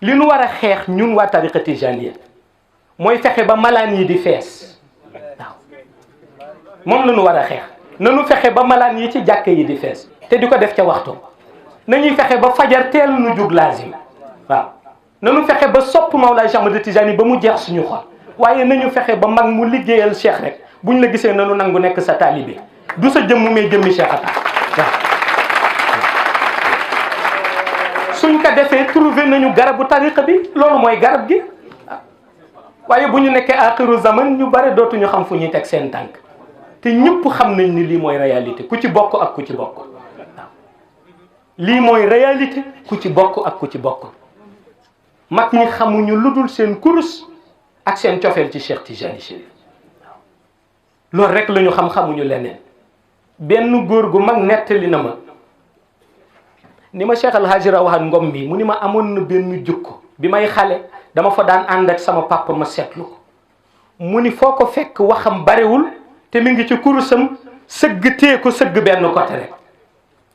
li nu war a xeex ñun waa tariqa tijaniya mooy fexe ba malaan yi di fees waaw moom la ñu war a xeex. nanu fexe ba malaan yi ci jàkke yi di fees te di ko def ca waxtu nañuy fexe ba fajar teel nu jug laazim waaw nanu fexe ba sopp Mawlaay Cheikh Ahmad Tijani ba mu jeex suñu xol waaye nañu fexe ba mag mu liggéeyal Cheikh rek buñ la gisee nanu nangu nekk sa taalibe du sa jëmm mais jëmmi Cheikh ata waaw suñ ko defee trouvé nañu garabu tariqa bi loolu mooy garab gi waaye bu ñu nekkee axiru zaman ñu bare dootuñu xam fu ñuy teg seen tànk te ñëpp xam nañ ni lii mooy réalité ku ci bokk ak ku ci bokk waaw lii mooy réalité ku ci bokk ak ku ci bokk mag ñi xamuñu lu dul seen kurus ak seen cofeel ci Cheikh Tijani Chérif waaw loolu rek la ñu xamuñu leneen benn góor gu mag nettali na ma ni ma Cheikh El Hadji Rawane Ngom bi mu ni ma amoon na benn jukko bi may xale dama fa daan ànd ak sama papa ma seetlu ko mu ni foo ko fekk waxam barewul te mi ngi ci kurusam sëgg tee ko sëgg benn côté rek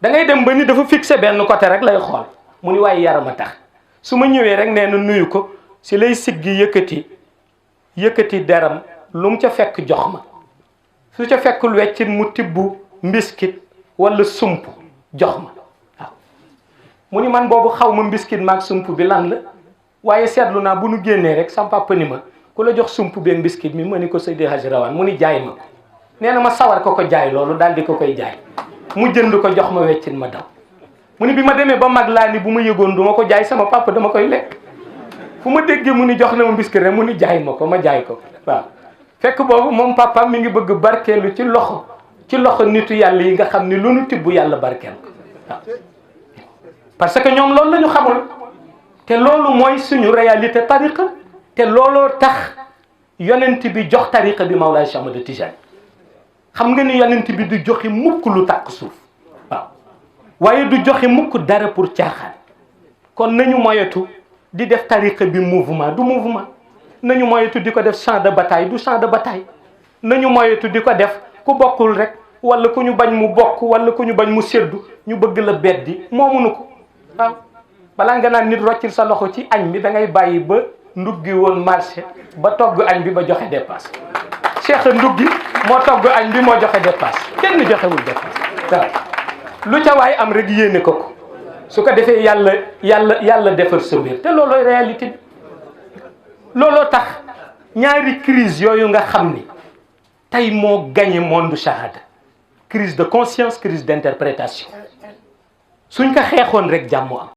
da ngay dem ba ni dafa fixé benn côté rek lay xool mu ni waaye yaram a tax su ma ñëwee rek nee na nuyu ko si lay siggi yëkkati deram lu mu ca fekk jox ma su ca fekkul weccit mu tibbu mbiskit wala sump jox ma waaw mu ni man boobu xaw ma mbiskit maag sump bi lan la waaye seetlu naa bu nu génnee rek sam papa ni ma ku la jox sump beeg mbiskit mi ma ni ko Seydi Hadji Rawane mu ni jaay ma ko nee na ma sawar ko jaay loolu daal di ko koy jaay mu jënd ko jox ma weccin ma daw mu ni bi ma demee ba mag laa ni bu ma yëgoon du ma ko jaay sama papa dama koy lekk fu ma déggee mu ni jox na ma mbiskit rek mu ni jaay ma ko ma jaay ko waaw fekk boobu moom papa mi ngi bëgg barkeelu ci loxo nitu yàlla yi nga xam ni lu nu tibb yàlla barkeel ko waaw parce que ñoom loolu la ñu xamul te loolu mooy suñu réalité tariqa te looloo tax yonent bi jox tariqa bi Mawlaay Cheikh Ahmad Tijani xam nga ni yonent bi du joxe mukk lu tàkk suuf waaw waaye du joxe mukk dara pour caaxaan kon nañu moyetu di def tariqa bi mouvement du mouvement nañu moyetu di ko def champ de bataille du champ de bataille nañu moyetu di ko def ku bokkul rek wala ku ñu bañ mu bokk wala ku ñu bañ mu seddu ñu bëgg la beddi moomunu ko waaw balaa nga naan nit roccil sa loxo ci añ bi da ngay bàyyi ba nduggi woon marché ba togg añ bi ba joxe dépasse Cheikh nduggi moo togg añ bi moo joxe dépasse kenn joxewul dépasse waaw lu ca waay am rek yéene ko su ko defee yàlla defar sa mbir te loolooy réalité bi looloo tax ñaari crise yooyu nga xam ni tey moo gagné monde shahada crise de conscience crise d'interprétation suñ ko xeexoon rek jàmm am